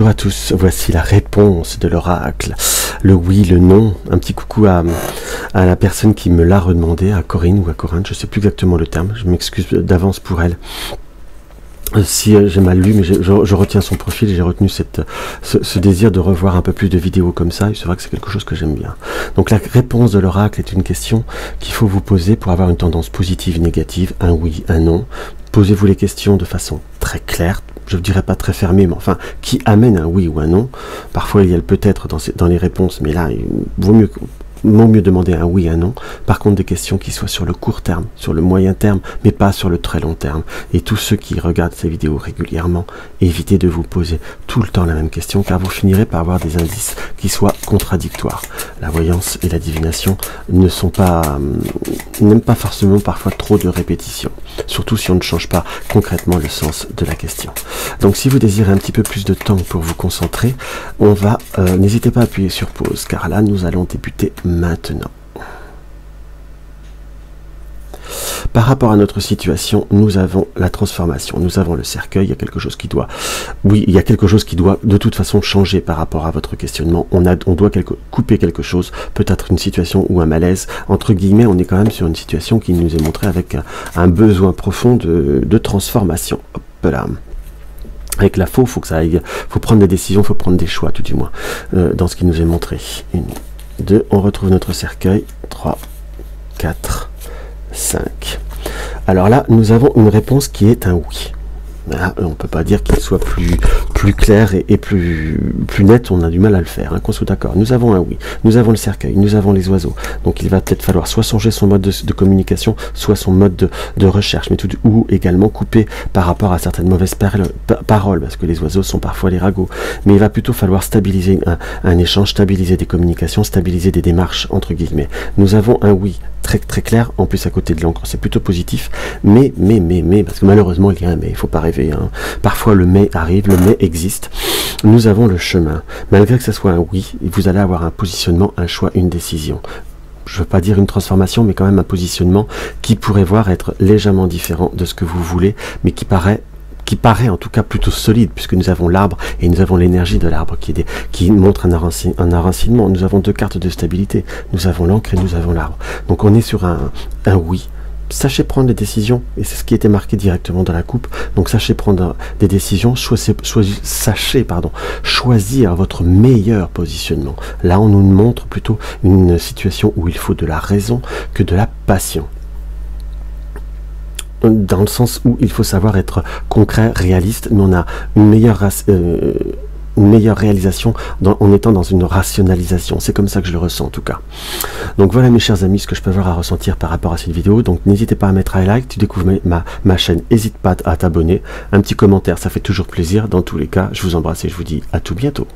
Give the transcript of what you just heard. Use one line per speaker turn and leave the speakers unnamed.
Bonjour à tous, voici la réponse de l'oracle. Le oui, le non. Un petit coucou à la personne qui me l'a redemandé, à Corinne ou à Corinne, je ne sais plus exactement le terme, je m'excuse d'avance pour elle. Si j'ai mal lu, mais je retiens son profil et j'ai retenu ce désir de revoir un peu plus de vidéos comme ça, et c'est vrai que c'est quelque chose que j'aime bien. Donc la réponse de l'oracle est une question qu'il faut vous poser pour avoir une tendance positive, négative, un oui, un non. Posez-vous les questions de façon très claire, je ne dirais pas très fermée, mais enfin, qui amène un oui ou un non. Parfois il y a le peut-être dans les réponses, mais là, il vaut mieux demander un oui, un non. Par contre, des questions qui soient sur le court terme, sur le moyen terme, mais pas sur le très long terme. Et tous ceux qui regardent ces vidéos régulièrement, évitez de vous poser tout le temps la même question, car vous finirez par avoir des indices qui soient contradictoires. La voyance et la divination ne sont pas, n'aiment pas forcément parfois trop de répétitions, surtout si on ne change pas concrètement le sens de la question. Donc si vous désirez un petit peu plus de temps pour vous concentrer, on va, n'hésitez pas à appuyer sur pause, car là nous allons débuter maintenant. Par rapport à notre situation, nous avons la transformation, nous avons le cercueil, il y a quelque chose qui doit, oui, il y a quelque chose qui doit de toute façon changer par rapport à votre questionnement. On doit couper quelque chose, peut-être une situation ou un malaise. Entre guillemets, on est quand même sur une situation qui nous est montrée avec un besoin profond de transformation. Hop là. Avec la faux, faut prendre des décisions, faut prendre des choix, tout du moins, dans ce qui nous est montré. 1, 2, on retrouve notre cercueil, 3, 4, 5. Alors là, nous avons une réponse qui est un oui. Là, on ne peut pas dire qu'il soit plus clair et plus net, on a du mal à le faire, hein, qu'on soit d'accord. Nous avons un oui, nous avons le cercueil, nous avons les oiseaux. Donc il va peut-être falloir soit changer son mode de communication, soit son mode de recherche, mais ou également couper par rapport à certaines mauvaises paroles, parce que les oiseaux sont parfois les ragots. Mais il va plutôt falloir stabiliser un échange, stabiliser des communications, stabiliser des démarches, entre guillemets. Nous avons un oui très clair, en plus à côté de l'encre, c'est plutôt positif, mais, parce que malheureusement il y a un mais, il ne faut pas rêver, hein. Parfois le mais arrive, le mais existe. Nous avons le chemin, malgré que ce soit un oui, vous allez avoir un positionnement, un choix, une décision. Je ne veux pas dire une transformation, mais quand même un positionnement qui pourrait voir être légèrement différent de ce que vous voulez, mais qui paraît en tout cas plutôt solide, puisque nous avons l'arbre et nous avons l'énergie de l'arbre qui montre un enracinement. Nous avons deux cartes de stabilité, nous avons l'encre et nous avons l'arbre. Donc on est sur un oui. Sachez prendre des décisions, et c'est ce qui était marqué directement dans la coupe. Donc sachez prendre des décisions, sachez choisir votre meilleur positionnement. Là on nous montre plutôt une situation où il faut de la raison que de la passion, dans le sens où il faut savoir être concret, réaliste, mais on a une meilleure réalisation en étant dans une rationalisation. C'est comme ça que je le ressens en tout cas. Donc voilà mes chers amis, ce que je peux avoir à ressentir par rapport à cette vidéo. Donc n'hésitez pas à mettre un like, tu découvres ma chaîne, n'hésite pas à t'abonner, un petit commentaire, ça fait toujours plaisir. Dans tous les cas, je vous embrasse et je vous dis à tout bientôt.